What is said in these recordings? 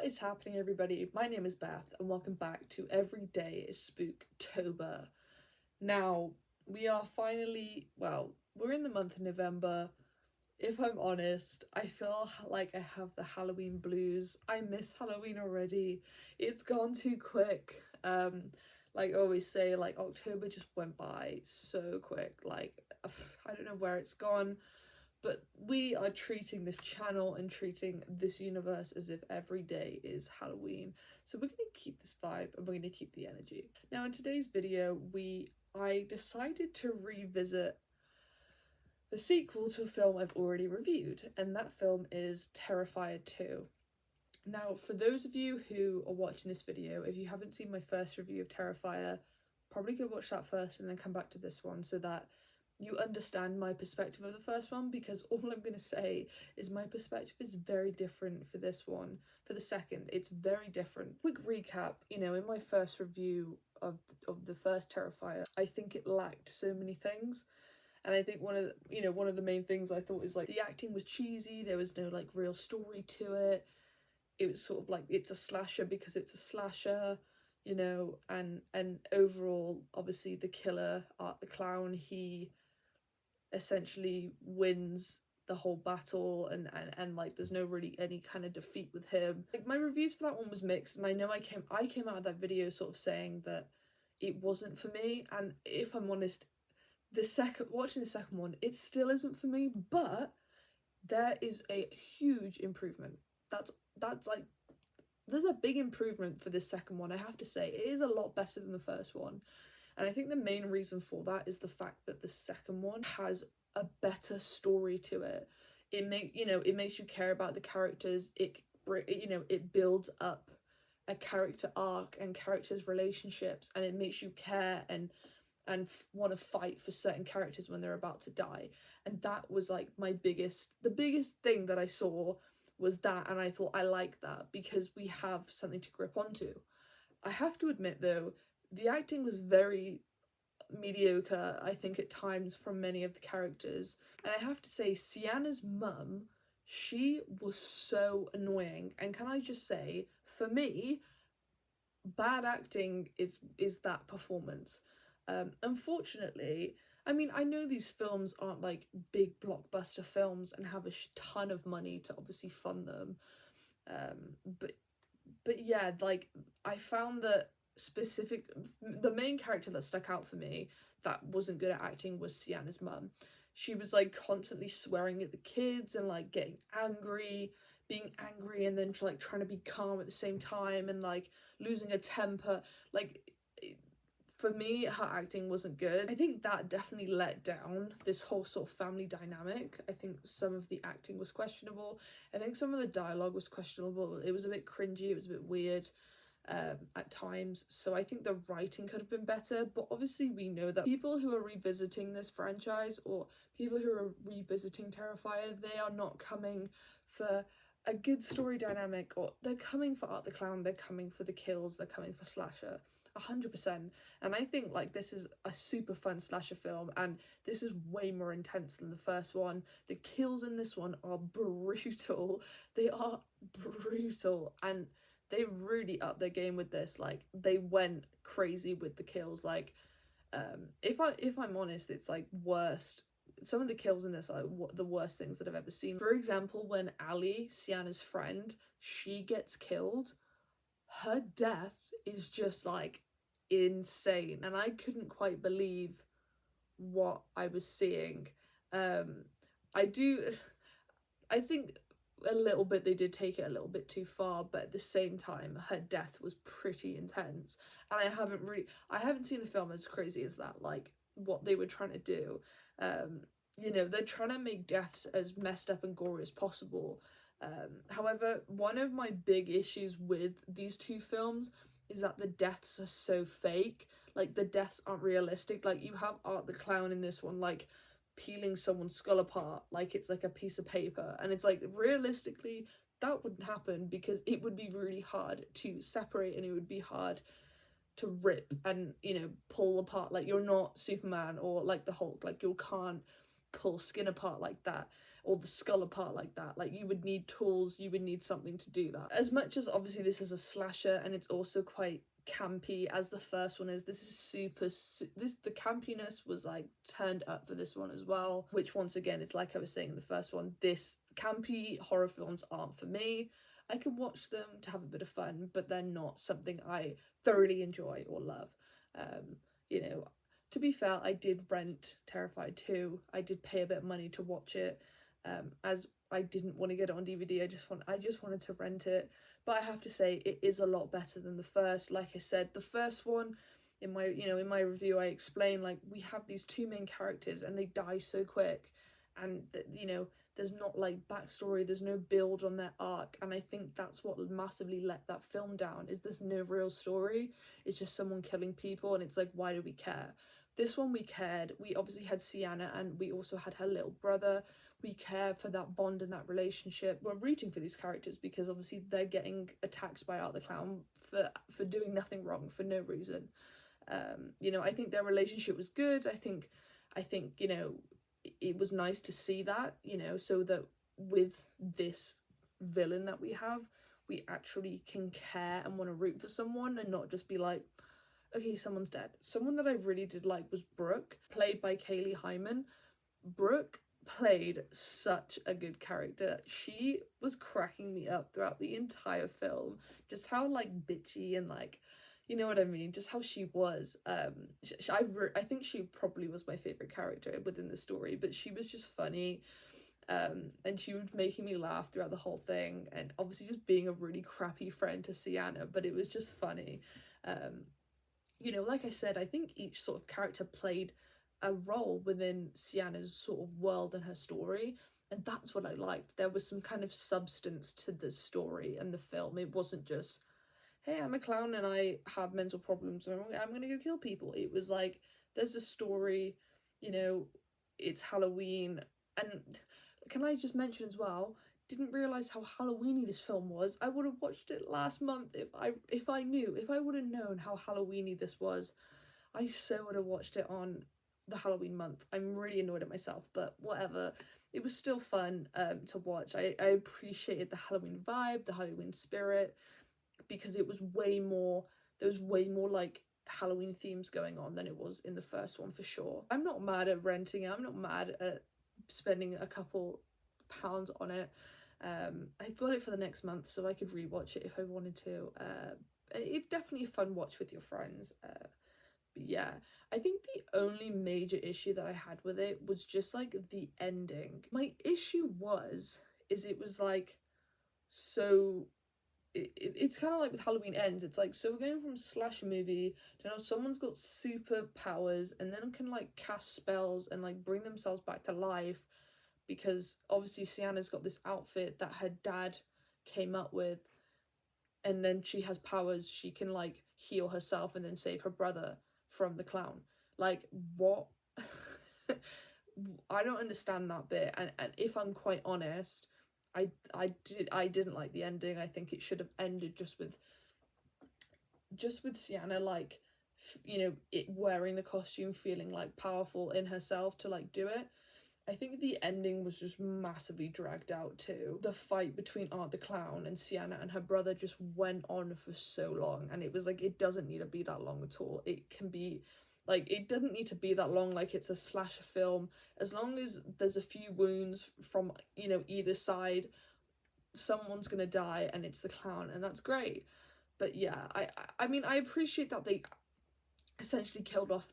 What is happening, everybody? My name is Beth, and welcome back to Everyday Spooktober. Now, we are finally, we're in the month of November. If I'm honest, I feel like I have the Halloween blues. I miss Halloween already. It's gone too quick. Like I always say, like October just went by so quick. Like, I don't know where it's gone. But we are treating this channel and treating this universe as if every day is Halloween. So we're going to keep this vibe and we're going to keep the energy. Now in today's video, I decided to revisit the sequel to a film I've already reviewed, and that film is Terrifier 2. Now, for those of you who are watching this video, if you haven't seen my first review of Terrifier, probably go watch that first and then come back to this one so that you understand my perspective of the first one, because all I'm going to say is my perspective is very different for this one. For the second, it's very different. Quick recap, in my first review of the first Terrifier, I think it lacked so many things. And I think one of the main things I thought is like the acting was cheesy, there was no like real story to it. It was sort of like it's a slasher because it's a slasher, and overall, obviously the killer, Art the Clown, he essentially wins the whole battle, and like there's no really any kind of defeat with him. Like, my reviews for that one was mixed, and I know I came out of that video sort of saying that it wasn't for me, and if I'm honest, watching the second one, it still isn't for me, but there is a huge improvement. That's like, there's a big improvement for this second one, I have to say. It is a lot better than the first one. And I think the main reason for that is the fact that the second one has a better story to it. It makes you care about the characters. It builds up a character arc and characters' relationships, and it makes you care and want to fight for certain characters when they're about to die. And that was like the biggest thing that I saw was that, and I thought I like that because we have something to grip onto. I have to admit though, the acting was very mediocre, I think, at times from many of the characters. And I have to say, Sienna's mum, she was so annoying. And can I just say, for me, bad acting is that performance. Unfortunately, I mean, I know these films aren't like big blockbuster films and have a ton of money to obviously fund them. But yeah, like, I found that the main character that stuck out for me that wasn't good at acting was Sienna's mum. She was like constantly swearing at the kids and like being angry and then like trying to be calm at the same time and like losing her temper. Like, for me, her acting wasn't good. I think that definitely let down this whole sort of family dynamic. I think some of the acting was questionable. I think some of the dialogue was questionable. It was a bit cringy, it was a bit weird at times. So I think the writing could have been better. But obviously we know that people who are revisiting this franchise, or people who are revisiting Terrifier, they are not coming for a good story dynamic, or they're coming for Art the Clown, they're coming for the kills, they're coming for slasher. 100%. And I think like this is a super fun slasher film, and this is way more intense than the first one. The kills in this one are brutal. They are brutal, and they really upped their game with this. Like, they went crazy with the kills. Like, if I'm honest, it's like worst. Some of the kills in this are the worst things that I've ever seen. For example, when Ali, Sienna's friend, she gets killed, her death is just like insane, and I couldn't quite believe what I was seeing. I think a little bit they did take it a little bit too far, but at the same time her death was pretty intense, and I haven't seen a film as crazy as that, like what they were trying to do. They're trying to make deaths as messed up and gory as possible. However, one of my big issues with these two films is that the deaths are so fake. Like, the deaths aren't realistic. Like, you have Art the Clown in this one, like, peeling someone's skull apart like it's like a piece of paper, and it's like, realistically that wouldn't happen because it would be really hard to separate, and it would be hard to rip and pull apart. Like, you're not Superman or like the Hulk. Like, you can't pull skin apart like that, or the skull apart like that. Like, you would need tools, you would need something to do that. As much as obviously this is a slasher and it's also quite campy as the first one is, this is the campiness was like turned up for this one as well, which once again, it's like I was saying in the first one, this campy horror films aren't for me. I can watch them to have a bit of fun, but they're not something I thoroughly enjoy or love. You know, to be fair, I did rent Terrifier 2. I did pay a bit of money to watch it, as I didn't want to get it on DVD. I just wanted to rent it. But I have to say, it is a lot better than the first. Like I said, the first one, in my review, I explained, like, we have these two main characters and they die so quick, and there's not like backstory, there's no build on their arc, and I think that's what massively let that film down, is there's no real story. It's just someone killing people, and it's like, why do we care? This one we cared. We obviously had Sienna, and we also had her little brother. We care for that bond and that relationship. We're rooting for these characters because obviously they're getting attacked by Art the Clown for doing nothing wrong, for no reason. I think their relationship was good. I think it was nice to see that, so that with this villain that we have, we actually can care and want to root for someone and not just be like, okay, someone's dead. Someone that I really did like was Brooke, played by Kaylee Hyman. Brooke played such a good character. She was cracking me up throughout the entire film. Just how like bitchy and like, you know what I mean? Just how she was. I think she probably was my favourite character within the story, but she was just funny. And she was making me laugh throughout the whole thing, and obviously just being a really crappy friend to Sienna, but it was just funny. Like I said, I think each sort of character played a role within Sienna's sort of world and her story, and that's what I liked. There was some kind of substance to the story and the film. It wasn't just, hey, I'm a clown and I have mental problems and I'm gonna go kill people. It was like, there's a story, it's Halloween. And can I just mention as well, didn't realise how Halloweeny this film was. I would have watched it last month if I would have known how Halloweeny this was. I so would have watched it on the Halloween month. I'm really annoyed at myself, but whatever. It was still fun to watch. I appreciated the Halloween vibe, the Halloween spirit, because there was way more like Halloween themes going on than it was in the first one, for sure. I'm not mad at renting it. I'm not mad at spending a couple pounds on it. I got it for the next month so I could rewatch it if I wanted to. It's definitely a fun watch with your friends. But yeah, I think the only major issue that I had with it was just like the ending. My issue is it was like, so it's kind of like with Halloween Ends. It's like, so we're going from slasher movie to now someone's got superpowers and then can like cast spells and like bring themselves back to life, because obviously Sienna's got this outfit that her dad came up with, and then she has powers. She can like heal herself and then save her brother from the clown. Like, what? I don't understand that bit, and if I'm quite honest, I didn't like the ending. I think it should have ended just with Sienna, like, it wearing the costume, feeling like powerful in herself to like do it. I think the ending was just massively dragged out too. The fight between Art the Clown and Sienna and her brother just went on for so long, and it was like, it doesn't need to be that long at all. It can be like, it doesn't need to be that long. Like, it's a slasher film. As long as there's a few wounds from either side, someone's gonna die and it's the clown, and that's great. But yeah, I mean, I appreciate that they essentially killed off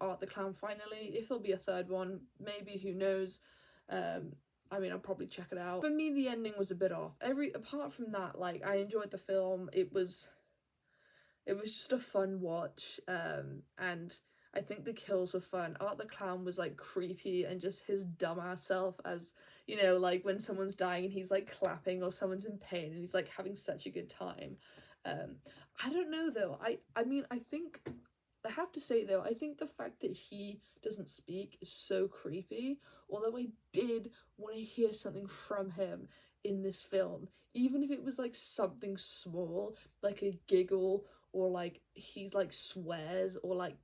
Art the Clown finally. If there'll be a third one, maybe, who knows. I mean, I'll probably check it out. For me, the ending was a bit off. Apart from that, like, I enjoyed the film. It was just a fun watch, and I think the kills were fun. Art the Clown was like creepy, and just his dumbass self, as like when someone's dying and he's like clapping, or someone's in pain and he's like having such a good time. I don't know though. I mean, I think I have to say though, I think the fact that he doesn't speak is so creepy. Although I did want to hear something from him in this film, even if it was like something small, like a giggle, or like he's like swears, or like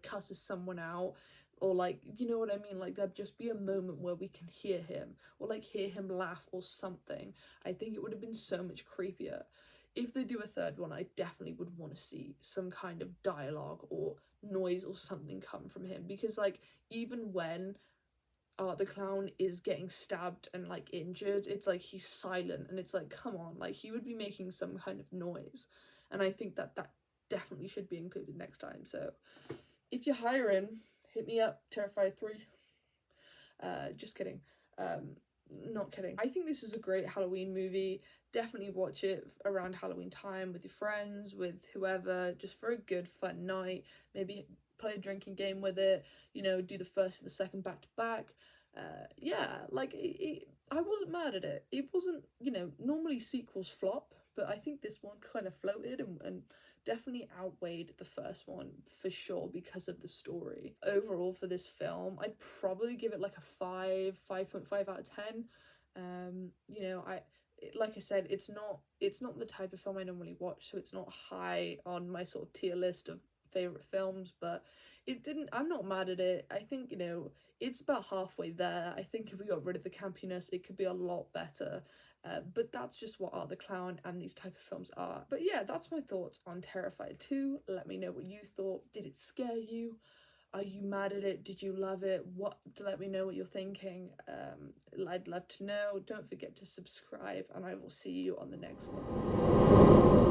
cusses someone out, or like, you know what I mean, like there'd just be a moment where we can hear him, or like hear him laugh or something. I think it would have been so much creepier. If they do a third one, I definitely would want to see some kind of dialogue or noise or something come from him, because like even when the clown is getting stabbed and like injured, it's like he's silent, and it's like, come on, like he would be making some kind of noise. And I think that that definitely should be included next time. So if you're hiring, hit me up, Terrifier 3. Just kidding. Not kidding. I think this is a great Halloween movie. Definitely watch it around Halloween time with your friends, with whoever, just for a good fun night. Maybe play a drinking game with it, you know, do the first and the second back to back. Yeah, like I wasn't mad at it. It wasn't, you know, normally sequels flop, but I think this one kind of floated and definitely outweighed the first one for sure because of the story. Overall for this film, I'd probably give it like a 5.5 out of 10. You know, like I said, it's not the type of film I normally watch, so it's not high on my sort of tier list of favorite films, but I'm not mad at it. I think, you know, it's about halfway there. I think if we got rid of the campiness, it could be a lot better. But that's just what Art the Clown and these type of films are. But yeah, that's my thoughts on Terrifier 2. Let me know what you thought. Did it scare you? Are you mad at it? Did you love it? Let me know what you're thinking. I'd love to know. Don't forget to subscribe, and I will see you on the next one.